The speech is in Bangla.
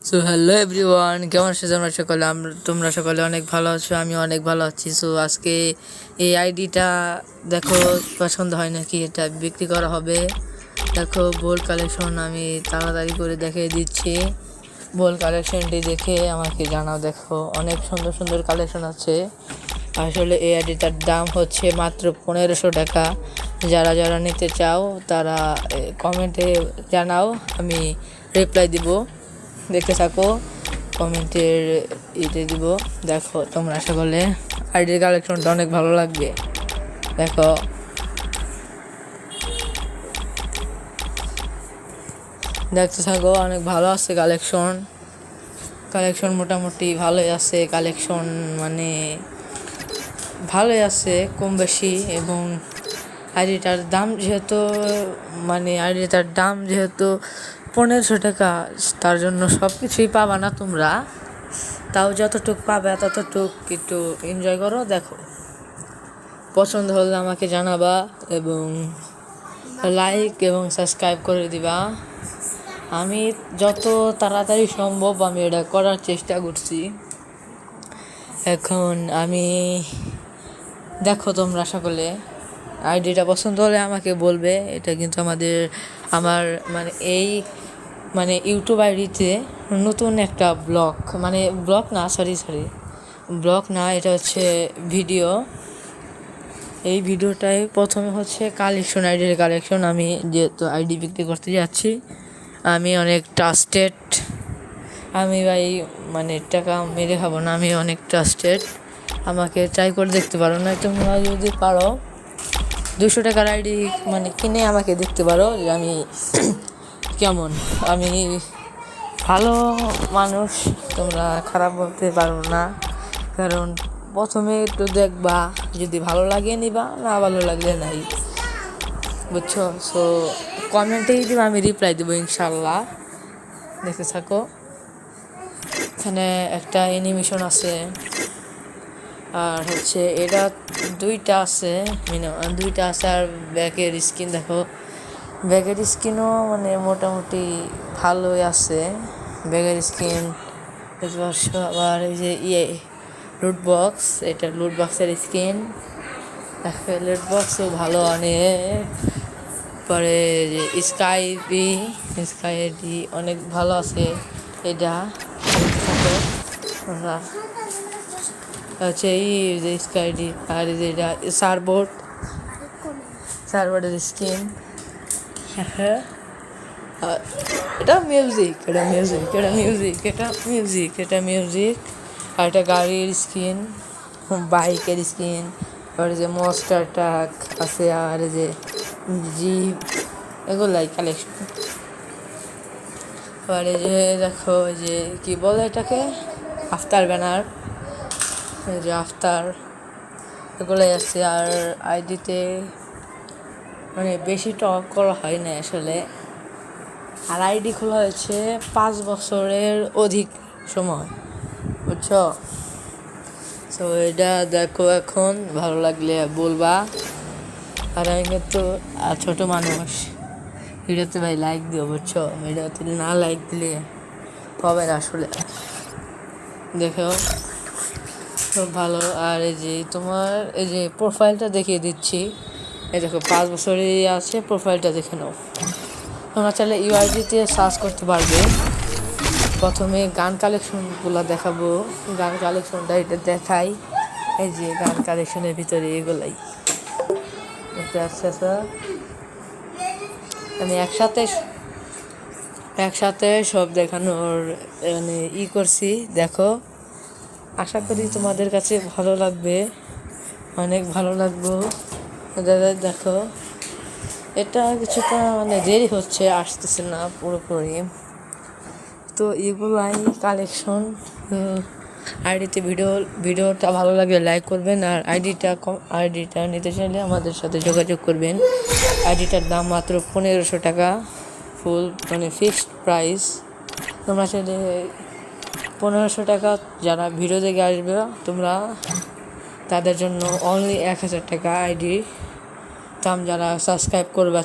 সো হ্যালো এভরিওয়ান, কেমন আছো তোমরা সকলে অনেক ভালো আছো, আমি অনেক ভালো আছি। সো আজকে এই আইডিটা দেখো, পছন্দ হয় নাকি, এটা বিক্রি করা হবে। দেখো বোল কালেকশন, আমি তাড়াতাড়ি করে দেখিয়ে দিচ্ছি। বোল কালেকশনটি দেখে আমাকে জানাও। দেখো অনেক সুন্দর সুন্দর কালেকশন আছে। আসলে এই আইডিটার দাম হচ্ছে মাত্র 1500 টাকা। যারা যারা নিতে চাও তারা কমেন্টে জানাও, আমি রিপ্লাই দিব। দেখতে থাকো, কমেন্টের দিব। দেখো তোমরা সকলে আইডির কালেকশনটা অনেক ভালো লাগবে। দেখো দেখতে থাকো, অনেক ভালো আছে কালেকশন মোটামুটি ভালোই আছে। কালেকশন মানে ভালোই আছে কম বেশি। এবং আইডিটার দাম যেহেতু 1500 টাকা, তার জন্য সব কিছুই পাবা না তোমরা। তাও যতটুক পাবে ততটুক একটু এনজয় করো। দেখো পছন্দ হলে আমাকে জানাবা এবং লাইক এবং সাবস্ক্রাইব করে দিবা। আমি যত তাড়াতাড়ি সম্ভব আমি এটা করার চেষ্টা করছি। এখন দেখো তোমরা সকলে আইডিটা পছন্দ হলে আমাকে বলবে। এটা কিন্তু আমার ইউটিউব আইডিতে নতুন একটা ব্লগ না, এটা হচ্ছে ভিডিও। এই ভিডিওটাই প্রথমে হচ্ছে আইডির কালেকশন। আমি যেহেতু আইডি বিক্রি করতে যাচ্ছি, আমি অনেক ট্রাস্টেড, আমি টাকা মেরে খাবো না, আমি অনেক ট্রাস্টেড। আমাকে ট্রাই করে দেখতে পারো, না তোমরা যদি পারো 200 টাকার আইডি কিনে আমাকে দেখতে পারো যে আমি কেমন। আমি ভালো মানুষ, তোমরা খারাপ বলতে পারো না, কারণ প্রথমে একটু দেখবা, যদি ভালো লাগে নিবা, না ভালো লাগলে নাই, বুঝছো। সো কমেন্টেই দিব, আমি রিপ্লাই দেবো ইনশাল্লাহ। দেখতে থাকো, এখানে একটা অ্যানিমেশন আছে, আর হচ্ছে এটা দুইটা আছে আর ব্যাকের স্কিন দেখো, ব্যাগের স্কিনও মোটামুটি ভালোই আছে। ব্যাগের স্কিন দেখতে পাচ্ছ। আবার এই যে লুট বক্স, এটা লুট বক্সের স্কিন। লুট বক্সও ভালো অনেক। পরে যে স্কাইডি অনেক ভালো আছে। এটা হচ্ছে এই যে স্কাইডি, আর যেটা সারবোর্ডের স্কিন। এটা মিউজিক আর এটা গাড়ির স্কিন, বাইকের স্কিন। আর যে মনস্টার ট্রাক আছে, আর যে জিপ, এগুলাই কালেকশন। আর এই যে দেখো, যে কি বলে এটাকে, আফতার ব্যানার, এই যে আফতার, এগুলাই আছে। আর আইডিতে বেশি টক করা হয় না আসলে। আর আইডি খোলা হয়েছে 5 বছরের অধিক সময়, বুঝছো। তো এটা দেখো, এখন ভালো লাগলে বলবা। আর আমি কিন্তু ছোটো মানুষ, ভিডিওতে লাইক দিও, বুঝছো। ভিডিওতে না লাইক দিলে হবে না আসলে। দেখো খুব ভালো। আর এই যে তোমার এই যে প্রোফাইলটা দেখিয়ে দিচ্ছি, এই দেখো 5 বছরই আছে, প্রোফাইলটা দেখে নাও। তোমরা চাইলে ইউআইডিতে সার্চ করতে পারবে। প্রথমে গান কালেকশনগুলো দেখাবো, গান কালেকশনটা এটা দেখাই। এই যে গান কালেকশনের ভিতরে এগুলাই দেখতে আসছে। আমি একসাথে সব দেখানোর করছি। দেখো, আশা করি তোমাদের কাছে ভালো লাগবে, অনেক ভালো লাগবে। দেখো, এটা কিছুটা দেরি হচ্ছে, আসতেছে না পুরোপুরি। তো এগুলাই কালেকশন। আইডিতে ভিডিওটা ভালো লাগলে লাইক করবেন। আর আইডিটা নিতে চাইলে আমাদের সাথে যোগাযোগ করবেন। আইডিটার দাম মাত্র 1500 টাকা, ফুল ফিক্সড প্রাইস। তোমরা চাইলে 1500 টাকা, যারা ভিডিও দেখে আসবে তোমরা, তাদের জন্য অনলি 1000 টাকা আইডি দাম। যারা সাবস্ক্রাইব করবে